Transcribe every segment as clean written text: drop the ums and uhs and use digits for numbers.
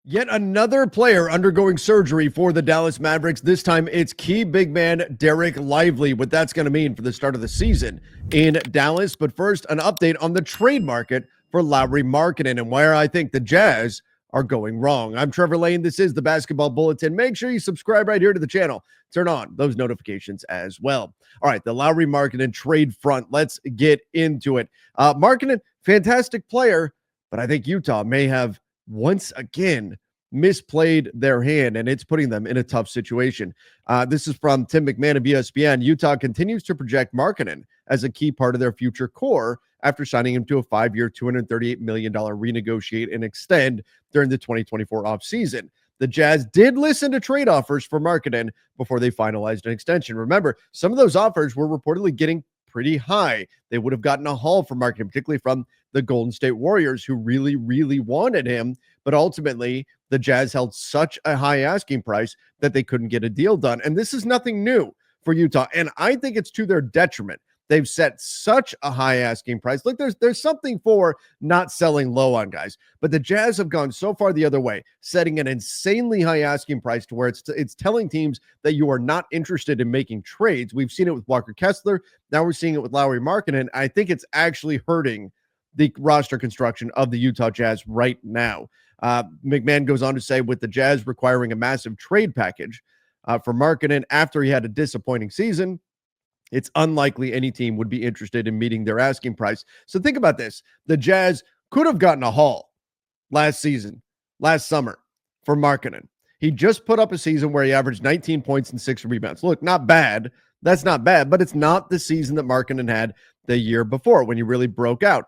Yet another player undergoing surgery for the Dallas Mavericks. This time it's key big man Derek Lively, what that's going to mean for the start of the season in Dallas. But first, an update on the trade market for Lauri Markkanen and where I think the Jazz are going wrong. I'm Trevor Lane. This is the Basketball Bulletin. Make sure you subscribe right here to the channel. Turn on those notifications as well. All right, the Lauri Markkanen trade front. Let's get into it. Markkanen, fantastic player, but I think Utah may have once again misplayed their hand, and it's putting them in a tough situation. This is from Tim McMahon of ESPN. Utah continues to project Markkanen as a key part of their future core after signing him to a 5-year, $238 million renegotiate and extend during the 2024 offseason. The Jazz did listen to trade offers for Markkanen before they finalized an extension. Remember, some of those offers were reportedly getting pretty high. They would have gotten a haul for Markkanen, particularly from the Golden State Warriors, who really, really wanted him. But ultimately, the Jazz held such a high asking price that they couldn't get a deal done. And this is nothing new for Utah. And I think it's to their detriment. They've set such a high asking price. Look, there's something for not selling low on guys, but the Jazz have gone so far the other way, setting an insanely high asking price to where it's telling teams that you are not interested in making trades. We've seen it with Walker Kessler. Now we're seeing it with Lauri Markkanen. I think it's actually hurting the roster construction of the Utah Jazz right now. McMahon goes on to say, with the Jazz requiring a massive trade package for Markkanen after he had a disappointing season, it's unlikely any team would be interested in meeting their asking price. So think about this. The Jazz could have gotten a haul last summer for Markkanen. He just put up a season where he averaged 19 points and 6 rebounds. Look, not bad. That's not bad, but it's not the season that Markkanen had the year before when he really broke out.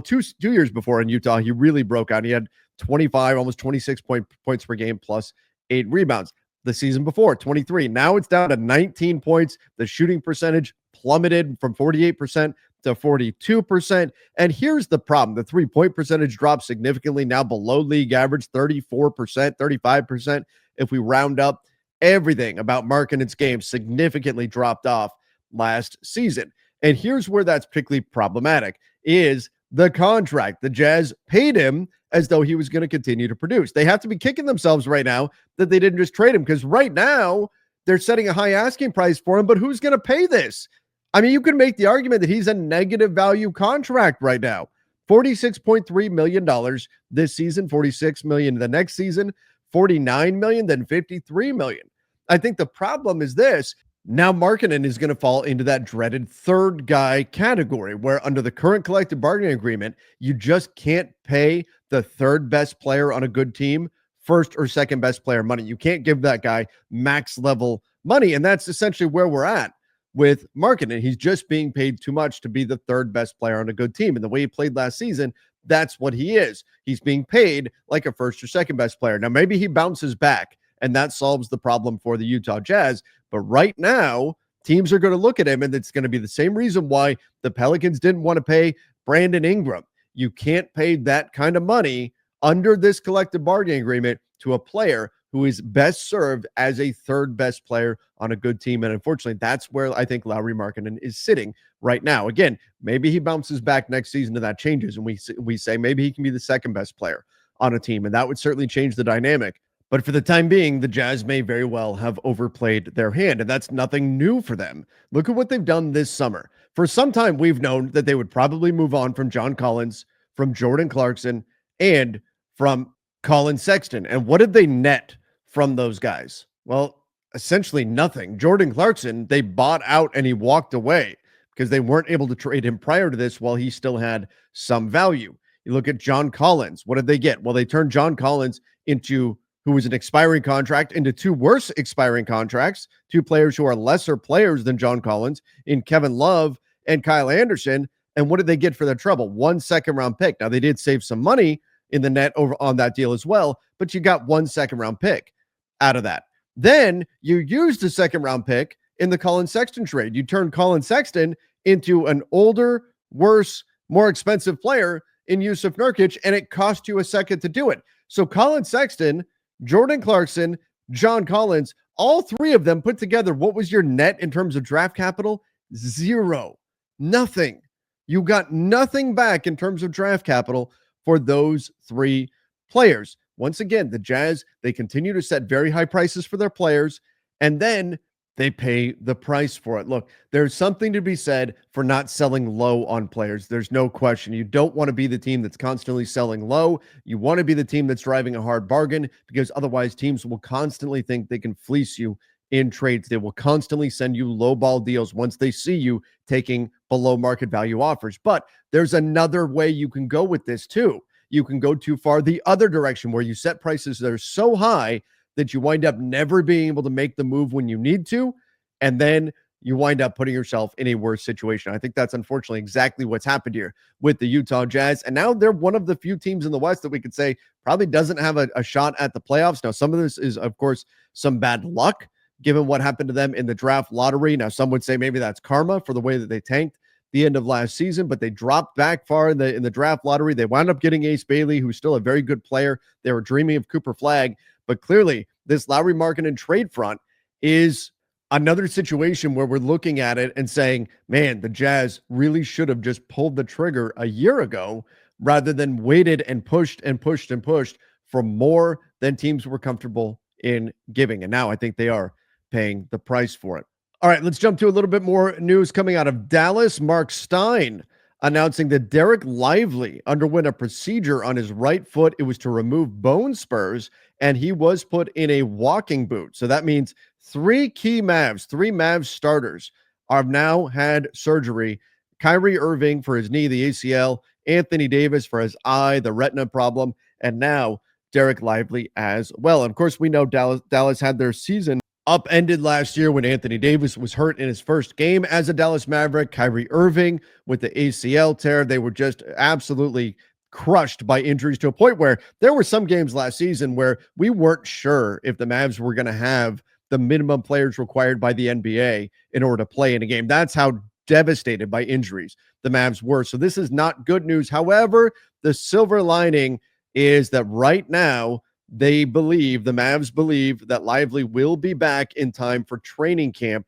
Two years before in Utah, he really broke out. He had 25, almost 26 points per game plus 8 rebounds. The season before, 23. Now it's down to 19 points. The shooting percentage plummeted from 48% to 42%. And here's the problem. The three-point percentage dropped significantly, now below league average, 34%, 35%. If we round up, everything about Markkanen's game significantly dropped off last season. And here's where that's particularly problematic is the contract. The Jazz paid him as though he was going to continue to produce. They have to be kicking themselves right now that they didn't just trade him, because right now they're setting a high asking price for him, but who's going to pay this? I mean, you can make the argument that he's a negative value contract right now. $46.3 million this season, $46 million the next season, $49 million, then $53 million. I think the problem is this. Now Markkanen is going to fall into that dreaded third guy category where under the current collective bargaining agreement, you just can't pay the third best player on a good team first or second best player money. You can't give that guy max level money. And that's essentially where we're at with Markkanen. He's just being paid too much to be the third best player on a good team. And the way he played last season, that's what he is. He's being paid like a first or second best player. Now, maybe he bounces back and that solves the problem for the Utah Jazz. But right now, teams are going to look at him, and it's going to be the same reason why the Pelicans didn't want to pay Brandon Ingram. You can't pay that kind of money under this collective bargaining agreement to a player who is best served as a third best player on a good team. And unfortunately, that's where I think Lauri Markkanen is sitting right now. Again, maybe he bounces back next season and that changes, and we say maybe he can be the second best player on a team, and that would certainly change the dynamic. But for the time being, the Jazz may very well have overplayed their hand, and that's nothing new for them. Look at what they've done this summer. For some time, we've known that they would probably move on from John Collins, from Jordan Clarkson, and from Colin Sexton. And what did they net from those guys? Well, essentially nothing. Jordan Clarkson, they bought out and he walked away because they weren't able to trade him prior to this while he still had some value. You look at John Collins. What did they get? Well, they turned John Collins into who was an expiring contract into two worse expiring contracts, two players who are lesser players than John Collins in Kevin Love and Kyle Anderson. And what did they get for their trouble? 1 second-round pick. Now, they did save some money in the net over on that deal as well, but you got 1 second-round pick out of that. Then you used the second-round pick in the Colin Sexton trade. You turned Colin Sexton into an older, worse, more expensive player in Yusuf Nurkic, and it cost you a second to do it. So Colin Sexton, Jordan Clarkson, John Collins, all three of them put together, what was your net in terms of draft capital? Zero. Nothing. You got nothing back in terms of draft capital for those three players. once again, the Jazz, they continue to set very high prices for their players, and then they pay the price for it. Look, there's something to be said for not selling low on players. There's no question. You don't want to be the team that's constantly selling low. You want to be the team that's driving a hard bargain, because otherwise teams will constantly think they can fleece you in trades. They will constantly send you low ball deals once they see you taking below market value offers. But there's another way you can go with this too. You can go too far the other direction, where you set prices that are so high that you wind up never being able to make the move when you need to, and then you wind up putting yourself in a worse situation. I think that's unfortunately exactly what's happened here with the Utah Jazz. And now they're one of the few teams in the West that we could say probably doesn't have a shot at the playoffs. Now, some of this is, of course, some bad luck given what happened to them in the draft lottery. Now, some would say maybe that's karma for the way that they tanked the end of last season, but they dropped back far in the draft lottery. They wound up getting Ace Bailey, who's still a very good player. They were dreaming of Cooper Flagg, but clearly this Lauri Markkanen trade front is another situation where we're looking at it and saying, man, the Jazz really should have just pulled the trigger a year ago rather than waited and pushed and pushed and pushed for more than teams were comfortable in giving. And now I think they are paying the price for it. All right, let's jump to a little bit more news coming out of Dallas. Mark Stein announcing that Derek Lively underwent a procedure on his right foot. It was to remove bone spurs, and he was put in a walking boot. So that means three Mavs starters have now had surgery. Kyrie Irving for his knee, the ACL, Anthony Davis for his eye, the retina problem, and now Derek Lively as well. And of course, we know Dallas had their season upended last year when Anthony Davis was hurt in his first game as a Dallas Maverick. Kyrie Irving with the ACL tear. They were just absolutely crushed by injuries to a point where there were some games last season where we weren't sure if the Mavs were going to have the minimum players required by the NBA in order to play in a game. That's how devastated by injuries the Mavs were. So this is not good news. However, the silver lining is that right now, the Mavs believe that Lively will be back in time for training camp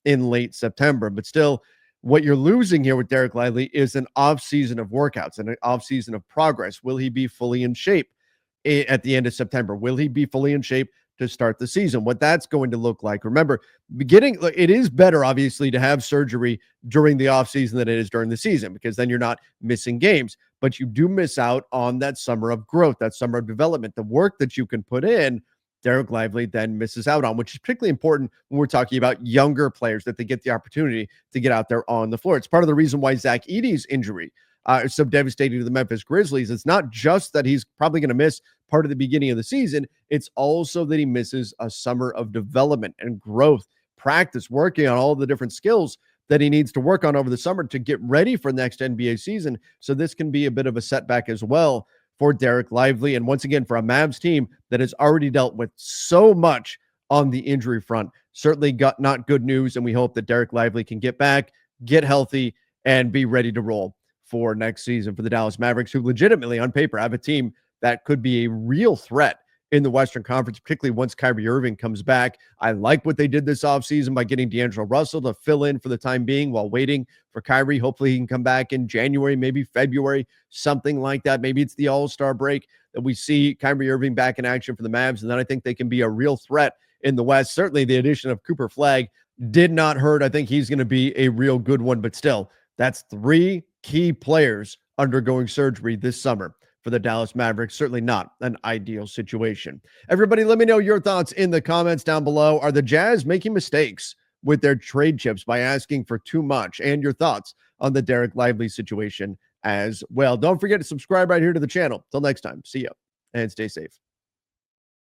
in late September. But still, what you're losing here with Derek Lively is an offseason of workouts and an offseason of progress. Will he be fully in shape at the end of September? Will he be fully in shape to start the season? What that's going to look like. Remember, it is better, obviously, to have surgery during the offseason than it is during the season, because then you're not missing games. But you do miss out on that summer of growth, that summer of development, the work that you can put in. Derek Lively then misses out on, which is particularly important when we're talking about younger players, that they get the opportunity to get out there on the floor. It's part of the reason why Zach Edey's injury is so devastating to the Memphis Grizzlies. It's not just that he's probably going to miss part of the beginning of the season. It's also that he misses a summer of development and growth, practice, working on all the different skills that he needs to work on over the summer to get ready for next NBA season. So this can be a bit of a setback as well for Derek Lively. And once again, for a Mavs team that has already dealt with so much on the injury front, certainly got not good news. And we hope that Derek Lively can get back, get healthy, and be ready to roll for next season for the Dallas Mavericks, who legitimately on paper have a team that could be a real threat in the Western Conference, particularly once Kyrie Irving comes back. I like what they did this offseason by getting D'Angelo Russell to fill in for the time being while waiting for Kyrie. Hopefully he can come back in January, maybe February, something like that. Maybe it's the All-Star break that we see Kyrie Irving back in action for the Mavs, and then I think they can be a real threat in the West. Certainly the addition of Cooper Flagg did not hurt. I think he's going to be a real good one, but still, that's three key players undergoing surgery this summer for the Dallas Mavericks. Certainly not an ideal situation. Everybody, let me know your thoughts in the comments down below. Are the Jazz making mistakes with their trade chips by asking for too much? And your thoughts on the Derek Lively situation as well. Don't forget to subscribe right here to the channel. Till next time, see ya and stay safe.